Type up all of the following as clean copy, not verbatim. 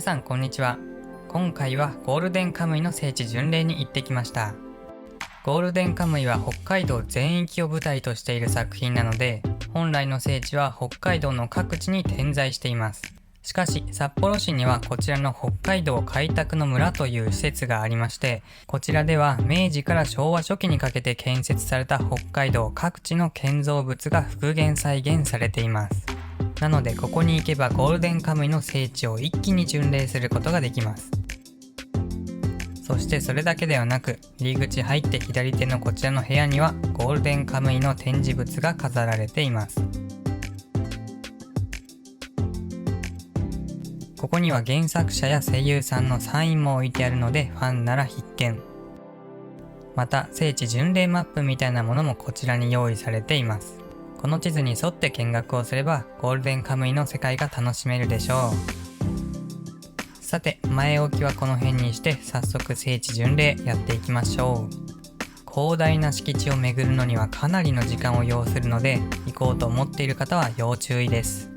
皆さんこんにちは。今回はゴールデンカムイの聖地巡礼に行ってきました。ゴールデンカムイは北海道全域を舞台としている作品なので、本来の聖地は北海道の各地に点在しています。しかし札幌市にはこちらの北海道開拓の村という施設がありまして、こちらでは明治から昭和初期にかけて建設された北海道各地の建造物が復元再現されています。なのでここに行けばゴールデンカムイの聖地を一気に巡礼することができます。そしてそれだけではなく、入り口入って左手のこちらの部屋にはゴールデンカムイの展示物が飾られています。ここには原作者や声優さんのサインも置いてあるのでファンなら必見。また聖地巡礼マップみたいなものもこちらに用意されています。この地図に沿って見学をすればゴールデンカムイの世界が楽しめるでしょう。さて、前置きはこの辺にして早速聖地巡礼やっていきましょう。広大な敷地を巡るのにはかなりの時間を要するので、行こうと思っている方は要注意です。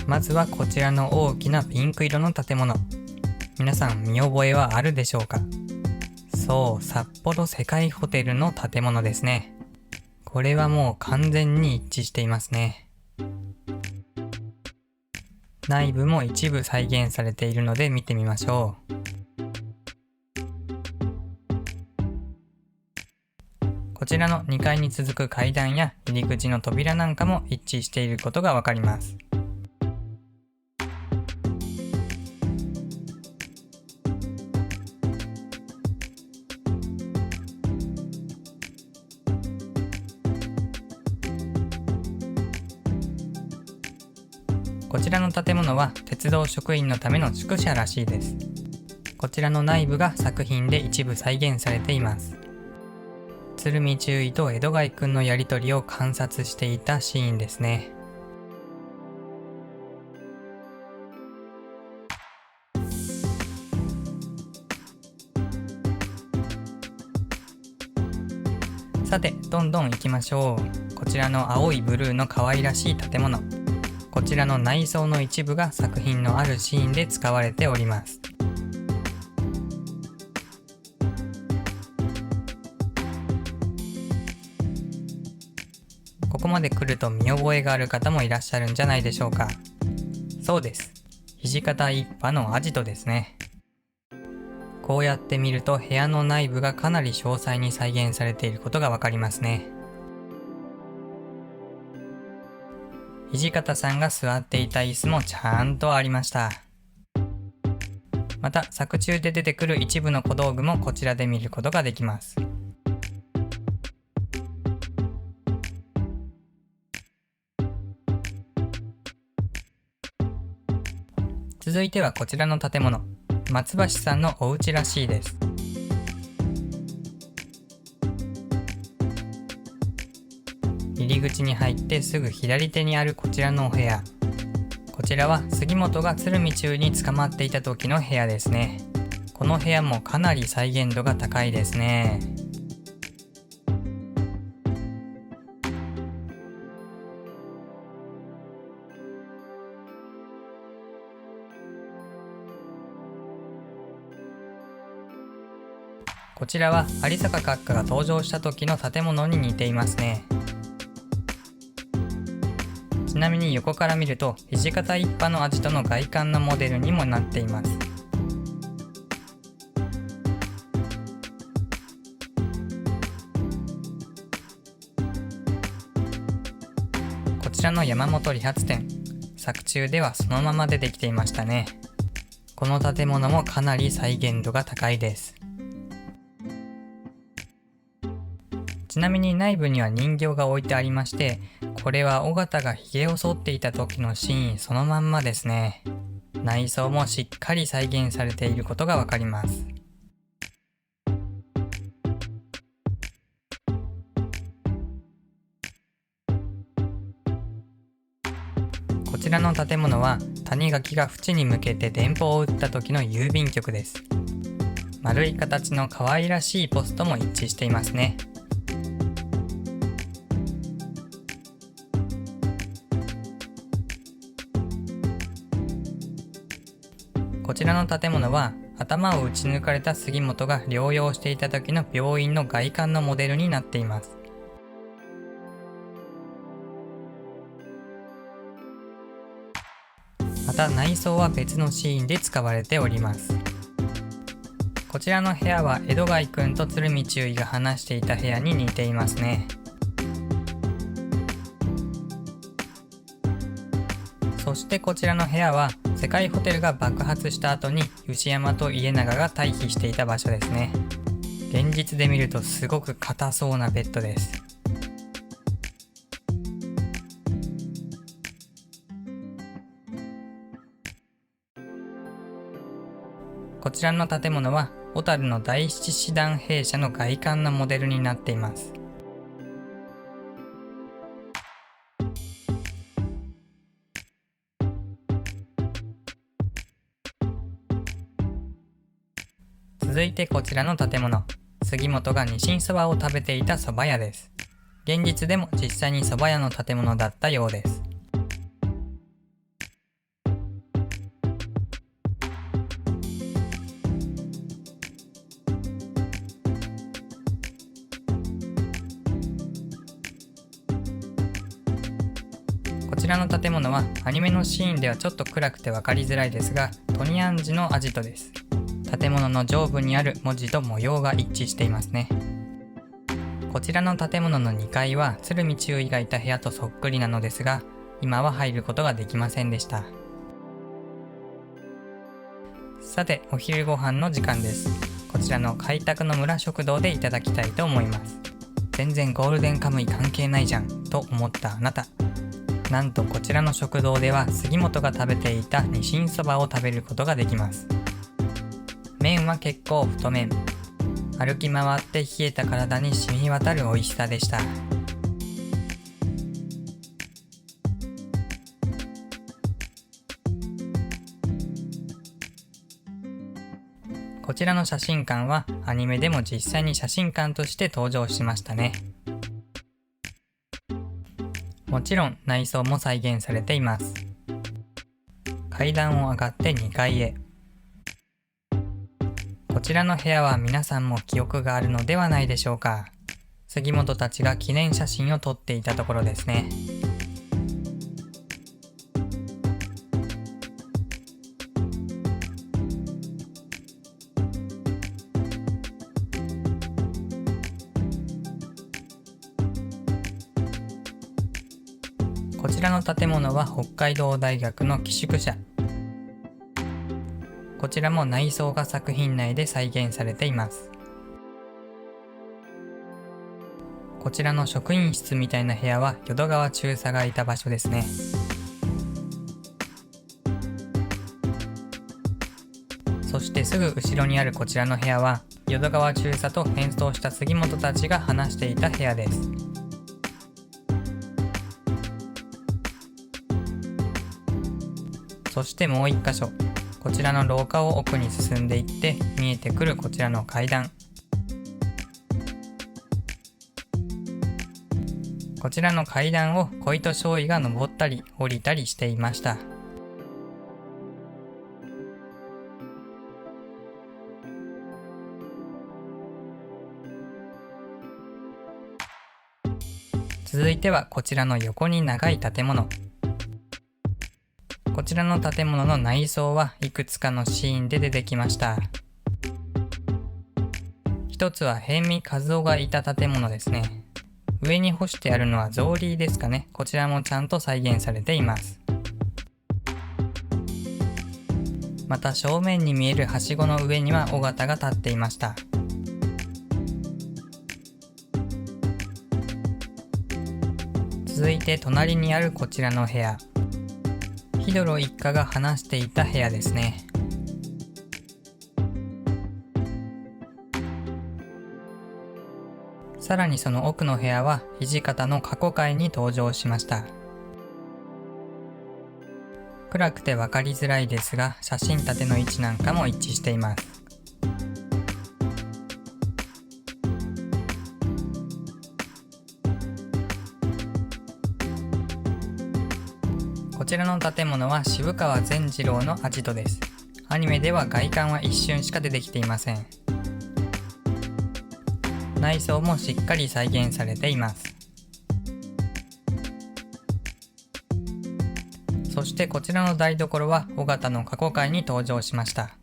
まずはこちらの大きなピンク色の建物。皆さん見覚えはあるでしょうか？そう、札幌世界ホテルの建物ですね。これはもう完全に一致していますね。内部も一部再現されているので見てみましょう。こちらの2階に続く階段や入り口の扉なんかも一致していることがわかります。こちらの建物は鉄道職員のための宿舎らしいです。こちらの内部が作品で一部再現されています。鶴見中尉と江戸貝くんのやりとりを観察していたシーンですね。さて、どんどん行きましょう。こちらの青いブルーの可愛らしい建物。こちらの内装の一部が作品のあるシーンで使われております。ここまで来ると見覚えがある方もいらっしゃるんじゃないでしょうか。そうです。土方一派のアジトですね。こうやって見ると部屋の内部がかなり詳細に再現されていることがわかりますね。土方さんが座っていた椅子もちゃんとありました。また作中で出てくる一部の小道具もこちらで見ることができます。続いてはこちらの建物、松橋さんのお家らしいです。入り口に入ってすぐ左手にあるこちらのお部屋。こちらは杉本が鶴見中に捕まっていた時の部屋ですね。この部屋もかなり再現度が高いですね。こちらは有坂閣下が登場した時の建物に似ていますね。ちなみに横から見ると土方一派のアジトの外観のモデルにもなっています。こちらの山本理髪店、作中ではそのまま出てきていましたね。この建物もかなり再現度が高いです。ちなみに内部には人形が置いてありまして、これは尾形がひげを剃っていた時のシーンそのまんまですね。内装もしっかり再現されていることがわかります。こちらの建物は谷垣が縁に向けて電報を打った時の郵便局です。丸い形の可愛らしいポストも一致していますね。こちらの建物は頭を打ち抜かれた杉本が療養していた時の病院の外観のモデルになっています。また内装は別のシーンで使われております。こちらの部屋は江戸貝くんと鶴見中尉が話していた部屋に似ていますね。そしてこちらの部屋は世界ホテルが爆発した後に牛山と家長が退避していた場所ですね。現実で見るとすごく硬そうなベッドです。こちらの建物は小樽の第七師団兵舎の外観のモデルになっています。続いてこちらの建物、杉本がニシンそばを食べていた蕎麦屋です。現実でも実際に蕎麦屋の建物だったようです。こちらの建物はアニメのシーンではちょっと暗くて分かりづらいですが、トニアンジのアジトです。建物の上部にある文字と模様が一致していますね。こちらの建物の2階は鶴見中尉がいた部屋とそっくりなのですが、今は入ることができませんでした。さて、お昼ご飯の時間です。こちらの開拓の村食堂でいただきたいと思います。全然ゴールデンカムイ関係ないじゃんと思ったあなた、なんとこちらの食堂では杉本が食べていたニシンそばを食べることができます。麺は結構太麺。歩き回って冷えた体に染み渡る美味しさでした。こちらの写真館はアニメでも実際に写真館として登場しましたね。もちろん内装も再現されています。階段を上がって2階へ。こちらの部屋は皆さんも記憶があるのではないでしょうか。杉本たちが記念写真を撮っていたところですね。こちらの建物は北海道大学の寄宿舎。こちらも内装が作品内で再現されています。こちらの職員室みたいな部屋は淀川中佐がいた場所ですね。そしてすぐ後ろにあるこちらの部屋は淀川中佐と変装した杉本たちが話していた部屋です。そしてもう一箇所、こちらの廊下を奥に進んでいって見えてくるこちらの階段。こちらの階段を小糸少尉が登ったり降りたりしていました。続いてはこちらの横に長い建物。こちらの建物の内装はいくつかのシーンで出てきました。一つは辺見和夫がいた建物ですね。上に干してあるのは草履ですかね。こちらもちゃんと再現されています。また正面に見えるはしごの上には尾形が立っていました。続いて隣にあるこちらの部屋、ヒドロ一家が話していた部屋ですね。さらにその奥の部屋は土方の過去回に登場しました。暗くて分かりづらいですが、写真立ての位置なんかも一致しています。こちらの建物は渋川善次郎のアジトです。アニメでは外観は一瞬しか出てきていません。内装もしっかり再現されています。そしてこちらの台所は尾形の過去回に登場しました。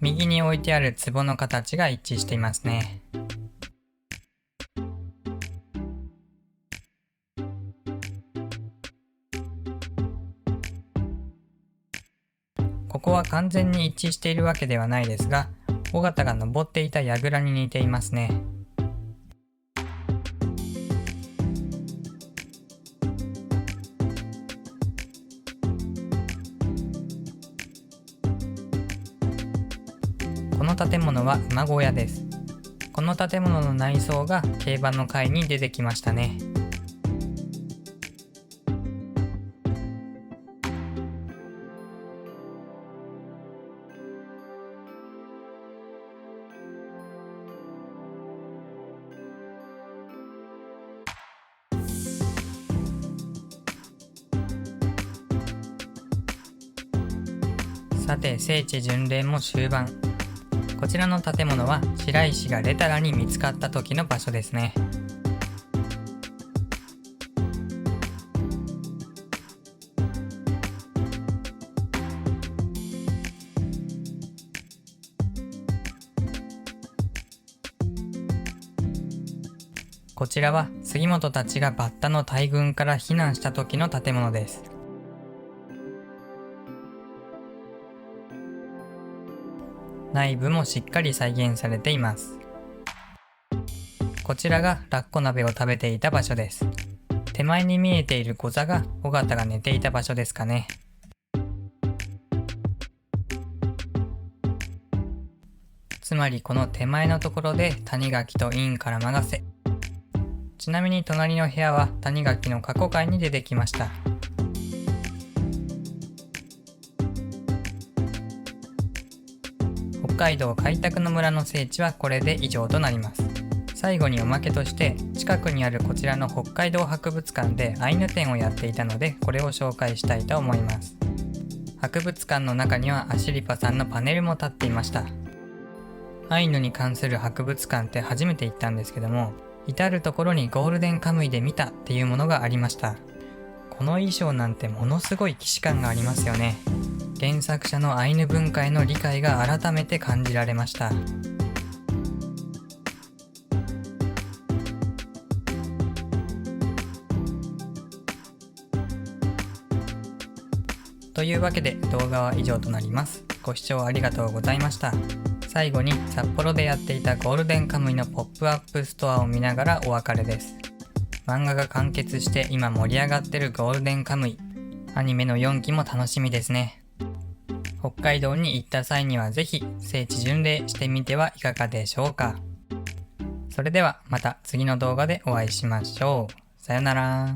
右に置いてある壺の形が一致していますね。ここは完全に一致しているわけではないですが、尾形が登っていた櫓に似ていますね。この建物は馬小屋です。この建物の内装が競馬の回に出てきましたね。さて、聖地巡礼も終盤。こちらの建物は白石がレタラに見つかった時の場所ですね。こちらは杉本たちがバッタの大群から避難した時の建物です。内部もしっかり再現されています。こちらがラッコ鍋を食べていた場所です。手前に見えている御座が尾形が寝ていた場所ですかね。つまりこの手前のところで谷垣と院から任せ。ちなみに隣の部屋は谷垣の過去回に出てきました。北海道開拓の村の聖地はこれで以上となります。最後におまけとして近くにあるこちらの北海道博物館でアイヌ展をやっていたので、これを紹介したいと思います。博物館の中にはアシリパさんのパネルも立っていました。アイヌに関する博物館って初めて行ったんですけども、至る所にゴールデンカムイで見たっていうものがありました。この衣装なんてものすごい既視感がありますよね。原作者のアイヌ文化への理解が改めて感じられました。というわけで動画は以上となります。ご視聴ありがとうございました。最後に札幌でやっていたゴールデンカムイのポップアップストアを見ながらお別れです。漫画が完結して今盛り上がってるゴールデンカムイ。アニメの4期も楽しみですね。北海道に行った際にはぜひ聖地巡礼してみてはいかがでしょうか。それではまた次の動画でお会いしましょう。さよなら。